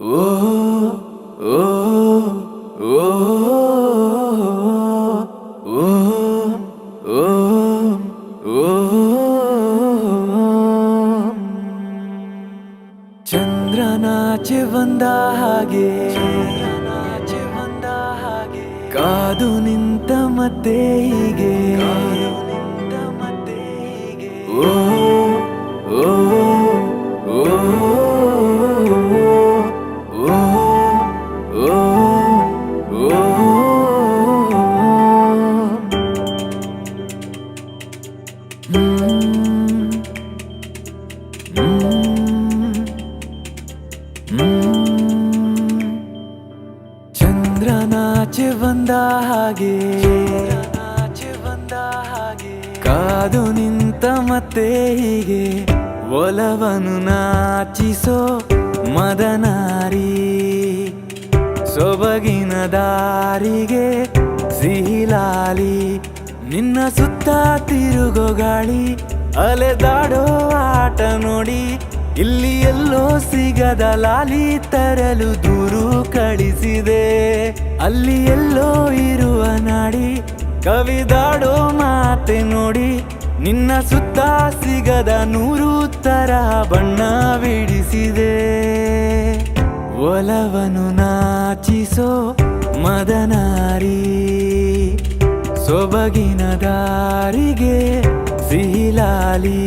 ಓ ಓ ಓ ಓ ಓ ಓ ಚಂದ್ರನಾಚೆ ಬಂದ ಹಾಗೆ ಕಾದು ನಿಂತ ಮತ್ತೆ ಹೀಗೆ ಓ ಓ ಓ ಚಂದ್ರನಾಚೆ ಬಂದ ಹಾಗೆ ಕಾದು ನಿಂತ ಮತ್ತೆ ಹೀಗೆ ಒಲವನು ನಾಚಿಸೋ ಮದನಾರಿ ಸೊಬಗಿನ ದಾರಿಗೆ ಸಿಹಿಲಾಲಿ ನಿನ್ನ ಸುತ್ತ ತಿರುಗೋ ಗಾಳಿ ಅಲೆದಾಡೋ ಆಟ ನೋಡಿ ಇಲ್ಲಿ ಎಲ್ಲೋ ಸಿಗದ ಲಾಲಿ ತರಲು ದೂರು ಕಳಿಸಿದೆ ಅಲ್ಲಿ ಎಲ್ಲೋ ಇರುವ ನಾಡಿ ಕವಿದಾಡೋ ಮಾತೆ ನೋಡಿ ನಿನ್ನ ಸುತ್ತ ಸಿಗದ 100 ತರ ಬಣ್ಣ ಬಿಡಿಸಿದೆ ಒಲವನು ನಾಚಿಸೋ ಮದನಾರಿ ಸೊಬಗಿನ ದಾರಿಗೆ ಸಿಹಿಲಾಲಿ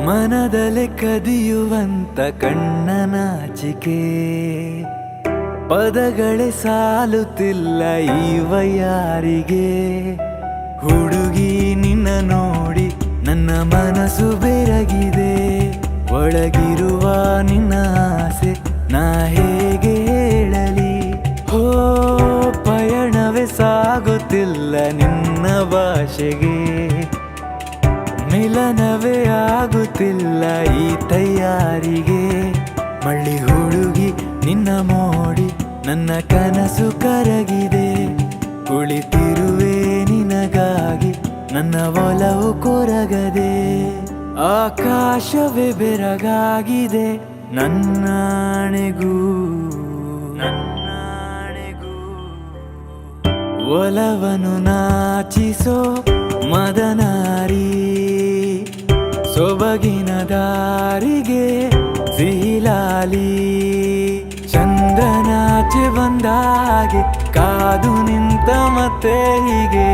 ಮನದಲೆ ಕದಿಯುವಂತ ಕಣ್ಣ ನಾಚಿಕೆ ಪದಗಳೇ ಸಾಲುತ್ತಿಲ್ಲ ಈವ ಯಾರಿಗೆ ಹುಡುಗಿ ನಿನ್ನ ನೋಡಿ ನನ್ನ ಮನಸ್ಸು ಬೆರಗಿದೆ ಒಳಗಿರುವ ನಿನ್ನ ಆಸೆ ನಾ ಹೇಗೆ ಹೇಳಲಿ ಹೋ ಪಯಣವೇ ಸಾಗುತ್ತಿಲ್ಲ ನಿನ್ನ ಭಾಷೆಗೆ ಮಿಲನವೇ ಆಗುತ್ತಿಲ್ಲ ಈ ತಯಾರಿಗೆ ಮಳ್ಳಿ ಹುಡುಗಿ ನಿನ್ನ ಮೋಡಿ ನನ್ನ ಕನಸು ಕರಗಿದೆ ಕುಳಿತಿರುವೆ ನಿನಗಾಗಿ ನನ್ನ ಒಲವು ಕೊರಗದೆ ಆಕಾಶವೇ ಬೆರಗಾಗಿದೆ ನನ್ನಾಣೆಗೂ ಒಲವನು ನಾಚಿಸೋ ಮದನಾರಿ ಸೊಬಗಿನ ದಾರಿಗೆ ಸಿಹಿಲಾಲಿ ಚಂದ್ರನಾಚೆ ಬಂದ ಹಾಗೆ ಕಾದು ನಿಂತ ಮತ್ತೆ ಹೀಗೆ